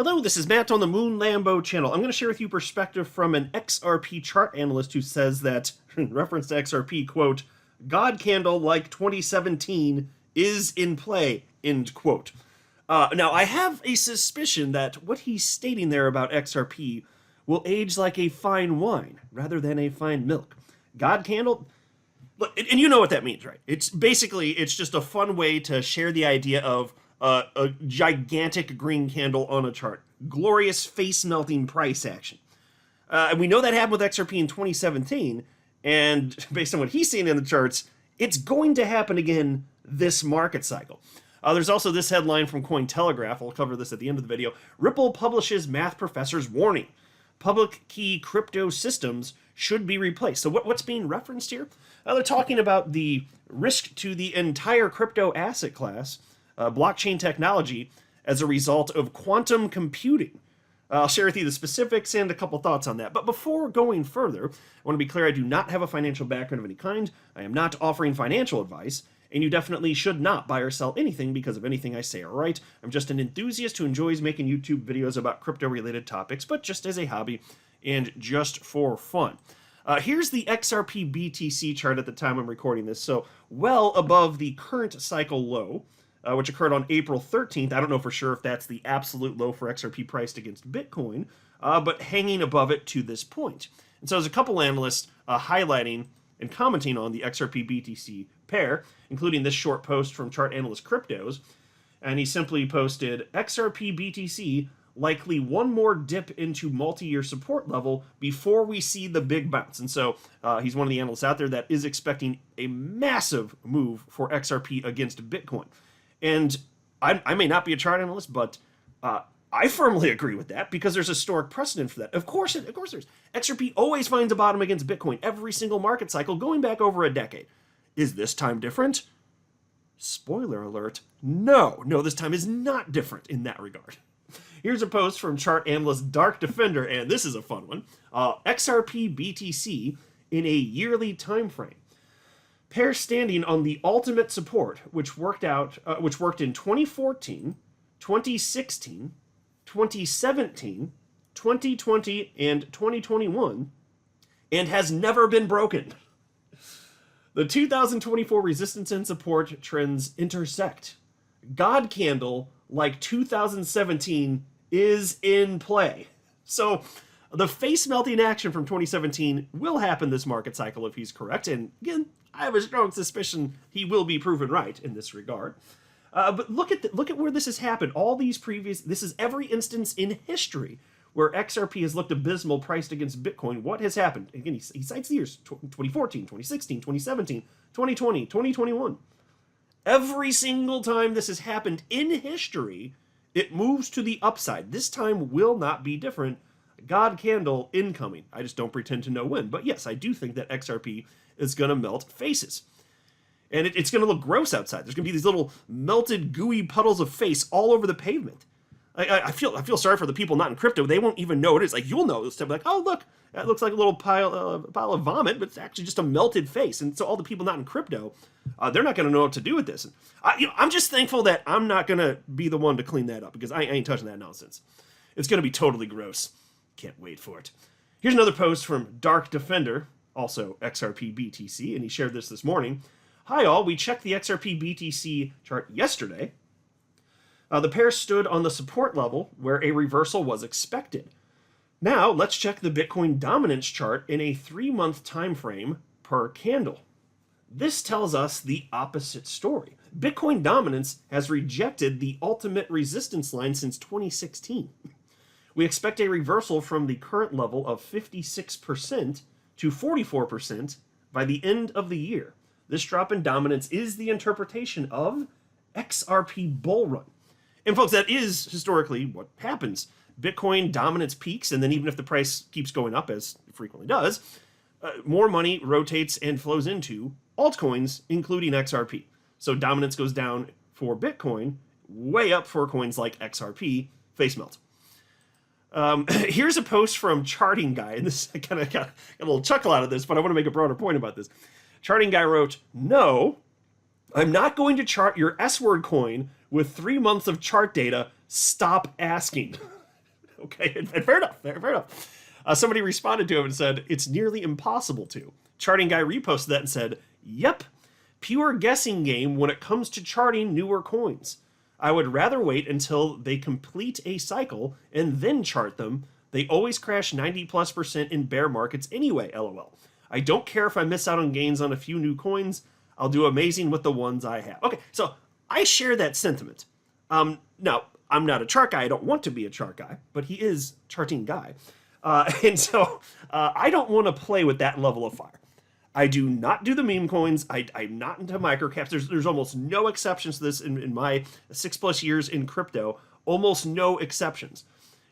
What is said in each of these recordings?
Hello, this is Matt on the Moon Lambo channel. I'm going to share with you perspective from an XRP chart analyst who says that, in reference to XRP, quote, God candle like 2017 is in play, end quote. Now, I have a suspicion that what he's stating there about XRP will age like a fine wine rather than a fine milk. God candle, and you know what that means, right? It's just a fun way to share the idea of a gigantic green candle on a chart. Glorious face-melting price action. And we know that happened with XRP in 2017, and based on what he's seeing in the charts, it's going to happen again this market cycle. There's also this headline from Cointelegraph. I'll cover this at the end of the video. Ripple publishes math professor's warning. Public key crypto systems should be replaced. So what's being referenced here? They're talking about the risk to the entire crypto asset class, blockchain technology, as a result of quantum computing. I'll share with you the specifics and a couple thoughts on that. But before going further, I want to be clear, I do not have a financial background of any kind. I am not offering financial advice, and you definitely should not buy or sell anything because of anything I say, all right? I'm just an enthusiast who enjoys making YouTube videos about crypto-related topics, but just as a hobby and just for fun. Here's the XRP BTC chart at the time I'm recording this, so well above the current cycle low, which occurred on April 13th. I don't know for sure if that's the absolute low for XRP priced against Bitcoin, but hanging above it to this point. And so there's a couple analysts highlighting and commenting on the XRP BTC pair, including this short post from Chart Analyst Cryptos, and he simply posted, XRP BTC likely one more dip into multi-year support level before we see the big bounce. And so he's one of the analysts out there that is expecting a massive move for XRP against Bitcoin. And I may not be a chart analyst, but I firmly agree with that because there's historic precedent for that. Of course there's. XRP always finds a bottom against Bitcoin every single market cycle going back over a decade. Is this time different? Spoiler alert, no, this time is not different in that regard. Here's a post from chart analyst Dark Defender, and this is a fun one. XRP BTC in a yearly time frame. Pair standing on the ultimate support, which worked in 2014, 2016, 2017, 2020, and 2021, and has never been broken. The 2024 resistance and support trends intersect. God candle, like 2017, is in play. So the face-melting action from 2017 will happen this market cycle if he's correct, and again, I have a strong suspicion he will be proven right in this regard. But look at where this has happened. This is every instance in history where XRP has looked abysmal priced against Bitcoin. What has happened? Again, he cites the years 2014, 2016, 2017, 2020, 2021. Every single time this has happened in history, it moves to the upside. This time will not be different. God candle incoming. I just don't pretend to know when. But yes, I do think that XRP is going to melt faces. And it's going to look gross outside. There's going to be these little melted, gooey puddles of face all over the pavement. I feel sorry for the people not in crypto. They won't even know it is. Like, you'll know this stuff. Like, oh, look, that looks like a little pile of vomit, but it's actually just a melted face. And so all the people not in crypto, they're not going to know what to do with this. And I'm just thankful that I'm not going to be the one to clean that up because I ain't touching that nonsense. It's going to be totally gross. Can't wait for it. Here's another post from Dark Defender, also XRP BTC, and he shared this morning. Hi all, we checked the XRP BTC chart yesterday. The pair stood on the support level where a reversal was expected. Now let's check the Bitcoin dominance chart in a 3-month time frame per candle. This tells us the opposite story. Bitcoin dominance has rejected the ultimate resistance line since 2016. We expect a reversal from the current level of 56% to 44% by the end of the year. This drop in dominance is the interpretation of XRP bull run. And folks, that is historically what happens. Bitcoin dominance peaks, and then even if the price keeps going up, as it frequently does, more money rotates and flows into altcoins, including XRP. So dominance goes down for Bitcoin, way up for coins like XRP, face melt. Here's a post from Charting Guy, and this I kind of got a little chuckle out of this, but I want to make a broader point about this. Charting Guy wrote, "No, I'm not going to chart your S-word coin with 3 months of chart data. Stop asking." Okay, and fair enough, fair enough. Somebody responded to him and said, it's nearly impossible to. Charting guy reposted that and said, yep, pure guessing game when it comes to charting newer coins. I would rather wait until they complete a cycle and then chart them. They always crash 90+% in bear markets anyway, lol. I don't care if I miss out on gains on a few new coins. I'll do amazing with the ones I have. Okay, so I share that sentiment. Now, I'm not a chart guy. I don't want to be a chart guy, but he is charting guy. And so I don't want to play with that level of fire. I do not do the meme coins. I'm not into microcaps. There's almost no exceptions to this in my 6+ years in crypto. Almost no exceptions.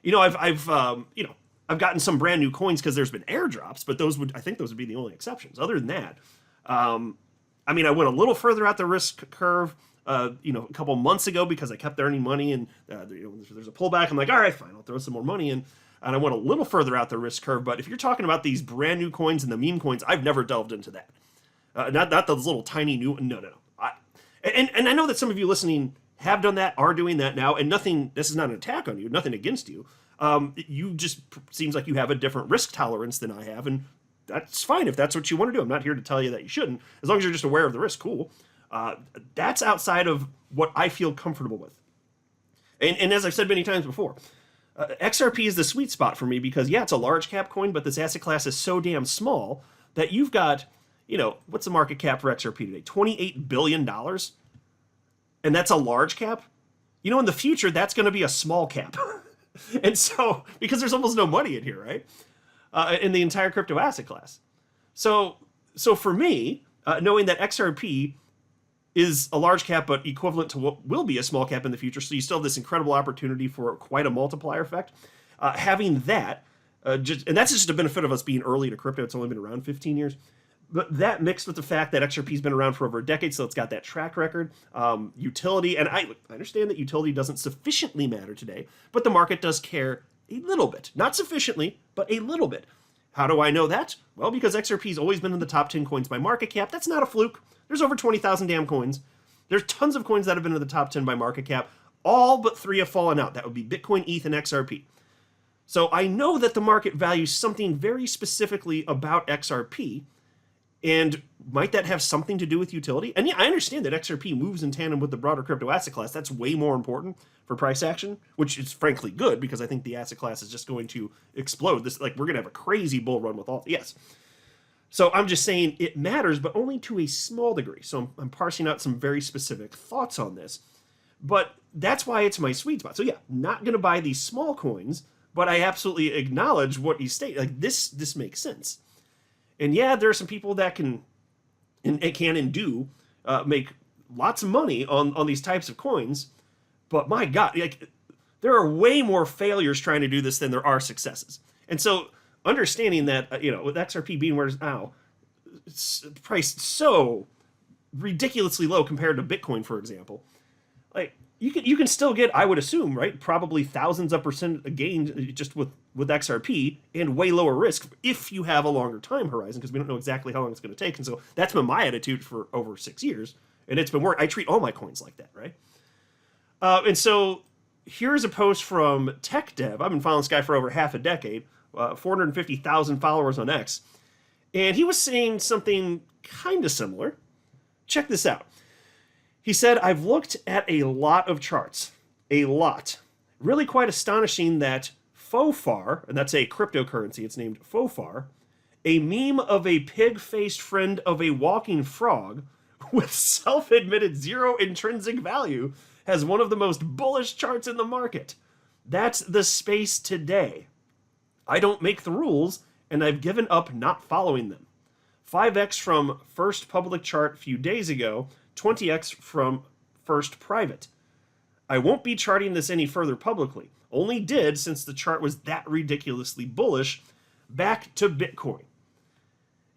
You know, I've gotten some brand new coins because there's been airdrops, but I think those would be the only exceptions. Other than that, I mean, I went a little further out the risk curve, a couple months ago because I kept earning money, and there's a pullback. I'm like, all right, fine, I'll throw some more money in. And I went a little further out the risk curve. But if you're talking about these brand new coins and the meme coins, I've never delved into that. Not those little tiny new. No. And I know that some of you listening have done that, are doing that now, and nothing. This is not an attack on you, nothing against you. You just seems like you have a different risk tolerance than I have, and that's fine if that's what you want to do. I'm not here to tell you that you shouldn't. As long as you're just aware of the risk, cool. That's outside of what I feel comfortable with. And as I've said many times before, XRP is the sweet spot for me because, yeah, it's a large cap coin, but this asset class is so damn small that you've got, what's the market cap for XRP today? $28 billion. And that's a large cap. In the future, that's going to be a small cap. And so, because there's almost no money in here, right? In the entire crypto asset class. So for me, knowing that XRP is a large cap, but equivalent to what will be a small cap in the future, so you still have this incredible opportunity for quite a multiplier effect. Having that, and that's just a benefit of us being early to crypto. It's only been around 15 years. But that mixed with the fact that XRP's been around for over a decade, so it's got that track record, utility, and I understand that utility doesn't sufficiently matter today, but the market does care a little bit. Not sufficiently, but a little bit. How do I know that? Well, because XRP's always been in the top 10 coins by market cap. That's not a fluke. There's over 20,000 damn coins. There's tons of coins that have been in the top 10 by market cap. All but 3 have fallen out. That would be Bitcoin, ETH, and XRP. So I know that the market values something very specifically about XRP. And might that have something to do with utility? And yeah, I understand that XRP moves in tandem with the broader crypto asset class. That's way more important for price action, which is frankly good because I think the asset class is just going to explode. We're going to have a crazy bull run with all. Yes. So I'm just saying it matters, but only to a small degree. So I'm parsing out some very specific thoughts on this. But that's why it's my sweet spot. So yeah, not going to buy these small coins, but I absolutely acknowledge what you state. Like this makes sense. And yeah, there are some people that can and do make lots of money on these types of coins. But my God, there are way more failures trying to do this than there are successes. And so understanding that, with XRP being where it is now, it's priced so ridiculously low compared to Bitcoin, for example. Like you can still get, I would assume, right, probably thousands of % gain just with XRP and way lower risk if you have a longer time horizon, because we don't know exactly how long it's going to take. And so that's been my attitude for over 6 years, and it's been work. I treat all my coins like that, right? And so here's a post from Tech Dev. I've been following this guy for over half a decade, 450,000 followers on X, and he was saying something kind of similar. Check this out. He said, I've looked at a lot of charts. A lot. Really quite astonishing that Fofar, and that's a cryptocurrency, it's named Fofar, a meme of a pig-faced friend of a walking frog with self-admitted zero intrinsic value, has one of the most bullish charts in the market. That's the space today. I don't make the rules, and I've given up not following them. 5x from first public chart a few days ago, 20x from first private. I won't be charting this any further publicly. Only did since the chart was that ridiculously bullish. Back to Bitcoin.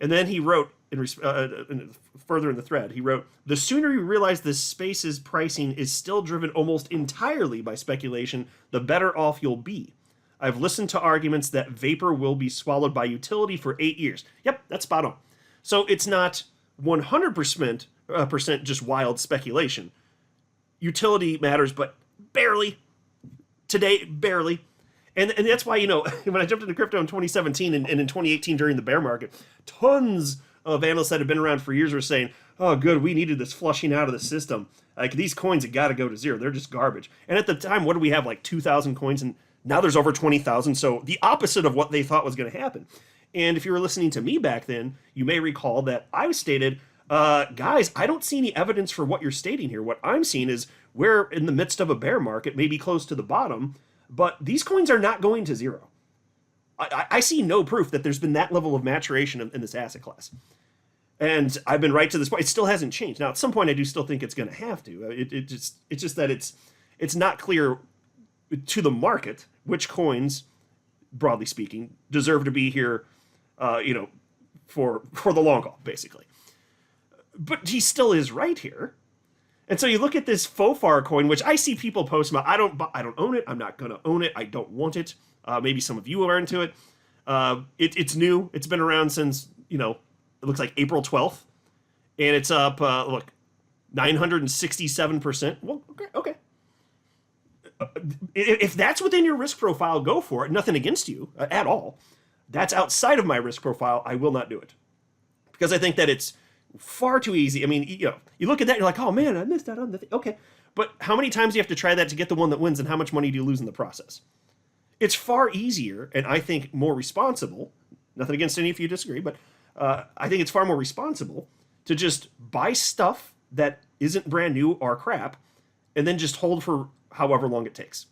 And then he wrote, further in the thread, he wrote, the sooner you realize this space's pricing is still driven almost entirely by speculation, the better off you'll be. I've listened to arguments that vapor will be swallowed by utility for 8 years. Yep, that's spot on. So it's not 100% just wild speculation. Utility matters, but barely. Today, barely. And that's why, when I jumped into crypto in 2017 and in 2018 during the bear market, tons of analysts that have been around for years were saying, oh, good, we needed this flushing out of the system. Like, these coins have got to go to zero. They're just garbage. And at the time, what did we have, like 2,000 coins? And now there's over 20,000. So the opposite of what they thought was going to happen. And if you were listening to me back then, you may recall that I stated, guys, I don't see any evidence for what you're stating here. What I'm seeing is we're in the midst of a bear market, maybe close to the bottom, but these coins are not going to zero. I see no proof that there's been that level of maturation in this asset class. And I've been right to this point. It still hasn't changed. Now, at some point, I do still think it's going to have to. It's just that it's not clear to the market which coins, broadly speaking, deserve to be here, for the long haul, basically. But he still is right here. And so you look at this FOFAR coin, which I see people post about. I don't own it. I'm not going to own it. I don't want it. Maybe some of you are into it. It's new. It's been around since, it looks like April 12th. And it's up, 967%. Well, okay. If that's within your risk profile, go for it. Nothing against you at all. That's outside of my risk profile. I will not do it. Because I think that it's far too easy. I mean, you look at that, you're like, oh man, I missed out on the thing. Okay. But how many times do you have to try that to get the one that wins, and how much money do you lose in the process? It's far easier, and I think more responsible, nothing against any of you disagree, but I think it's far more responsible to just buy stuff that isn't brand new or crap, and then just hold for however long it takes.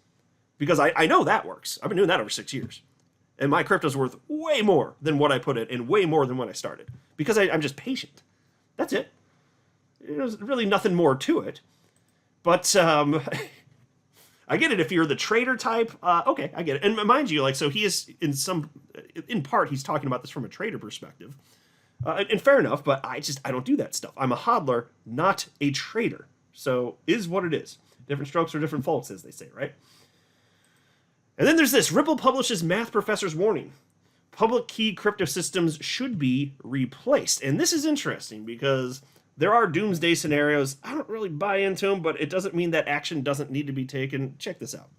Because I know that works. I've been doing that over 6 years. And my crypto's worth way more than what I put in, and way more than when I started. Because I'm just patient. That's it. There's really nothing more to it. But I get it if you're the trader type. Okay, I get it. And mind you, so he is in part, he's talking about this from a trader perspective. And fair enough, but I don't do that stuff. I'm a hodler, not a trader. So is what it is. Different strokes for different folks, as they say, right? And then there's this. Ripple publishes math professor's warning. Public key crypto systems should be replaced. And this is interesting because there are doomsday scenarios. I don't really buy into them, but it doesn't mean that action doesn't need to be taken. Check this out.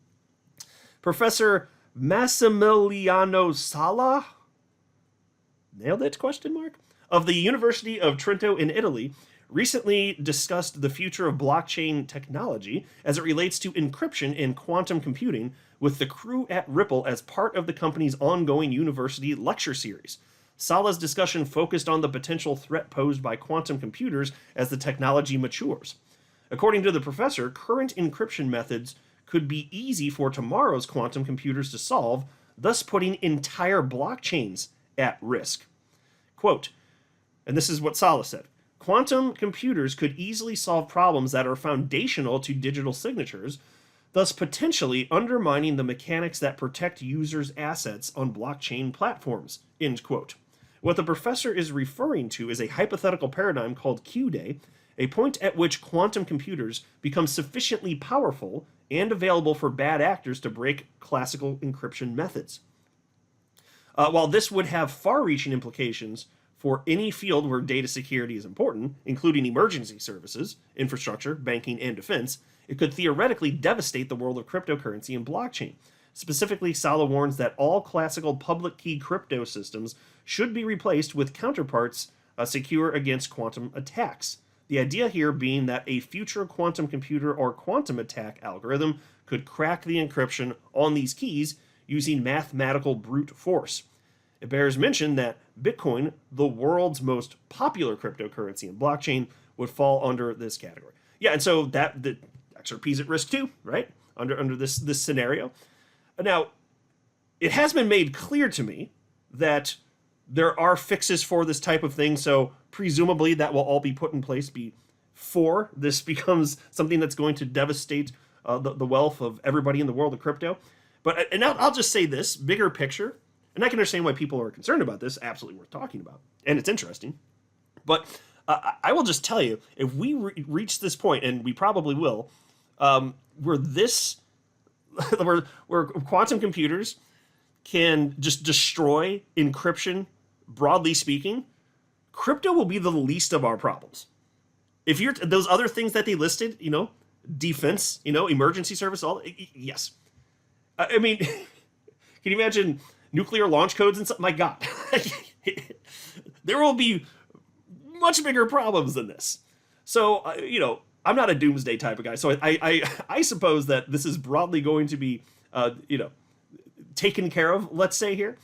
Professor Massimiliano Sala, nailed it, question mark, of the University of Trento in Italy, recently discussed the future of blockchain technology as it relates to encryption and quantum computing with the crew at Ripple as part of the company's ongoing university lecture series. Sala's discussion focused on the potential threat posed by quantum computers as the technology matures. According to the professor, current encryption methods could be easy for tomorrow's quantum computers to solve, thus putting entire blockchains at risk. Quote, and this is what Sala said, quantum computers could easily solve problems that are foundational to digital signatures, thus potentially undermining the mechanics that protect users' assets on blockchain platforms, end quote. What the professor is referring to is a hypothetical paradigm called Q-Day, a point at which quantum computers become sufficiently powerful and available for bad actors to break classical encryption methods. While this would have far-reaching implications for any field where data security is important, including emergency services, infrastructure, banking, and defense, it could theoretically devastate the world of cryptocurrency and blockchain. Specifically, Sala warns that all classical public key crypto systems should be replaced with counterparts secure against quantum attacks. The idea here being that a future quantum computer or quantum attack algorithm could crack the encryption on these keys using mathematical brute force. It bears mention that Bitcoin, the world's most popular cryptocurrency and blockchain, would fall under this category. Yeah, and so that the XRP is at risk too, right? Under this scenario. Now, it has been made clear to me that there are fixes for this type of thing, so presumably that will all be put in place before this becomes something that's going to devastate the wealth of everybody in the world of crypto. But and I'll just say this, bigger picture, and I can understand why people are concerned about this, absolutely worth talking about, and it's interesting. But I will just tell you, if we reach this point, and we probably will, where where quantum computers can just destroy encryption, broadly speaking, crypto will be the least of our problems. If you're those other things that they listed, defense, emergency service, all yes. I mean, Can you imagine nuclear launch codes and something? My God, there will be much bigger problems than this. So, I'm not a doomsday type of guy. So I suppose that this is broadly going to be, taken care of, let's say here.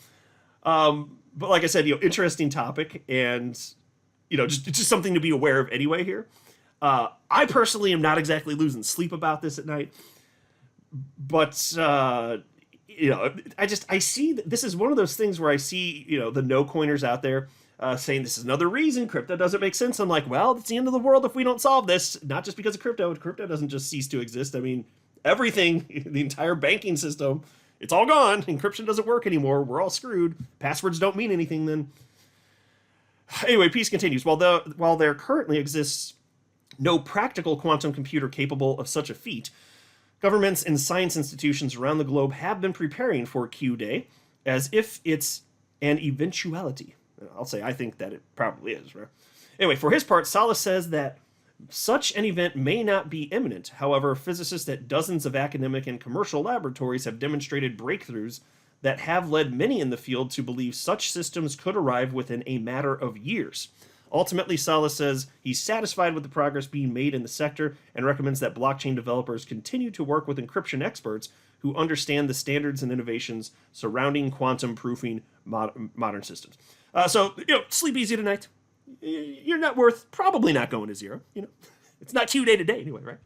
But like I said, interesting topic, and just something to be aware of anyway here. I personally am not exactly losing sleep about this at night, but I see that this is one of those things where I see the no coiners out there saying this is another reason crypto doesn't make sense. I'm like, well, it's the end of the world if we don't solve this. Not just because of crypto. Crypto doesn't just cease to exist. I mean, everything, the entire banking system, it's all gone. Encryption doesn't work anymore. We're all screwed. Passwords don't mean anything then. Anyway, Peace continues. While there currently exists no practical quantum computer capable of such a feat, governments and science institutions around the globe have been preparing for Q-Day as if it's an eventuality. I'll say I think that it probably is. Right? Anyway, for his part, Salas says that such an event may not be imminent. However, physicists at dozens of academic and commercial laboratories have demonstrated breakthroughs that have led many in the field to believe such systems could arrive within a matter of years. Ultimately, Salas says he's satisfied with the progress being made in the sector and recommends that blockchain developers continue to work with encryption experts who understand the standards and innovations surrounding quantum proofing modern systems. So, sleep easy tonight. Your net worth probably not going to zero. It's not Q-Day today anyway, right?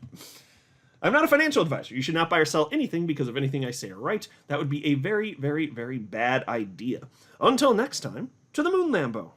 I'm not a financial advisor. You should not buy or sell anything because of anything I say or write. That would be a very, very, very bad idea. Until next time, to the moon, Lambo.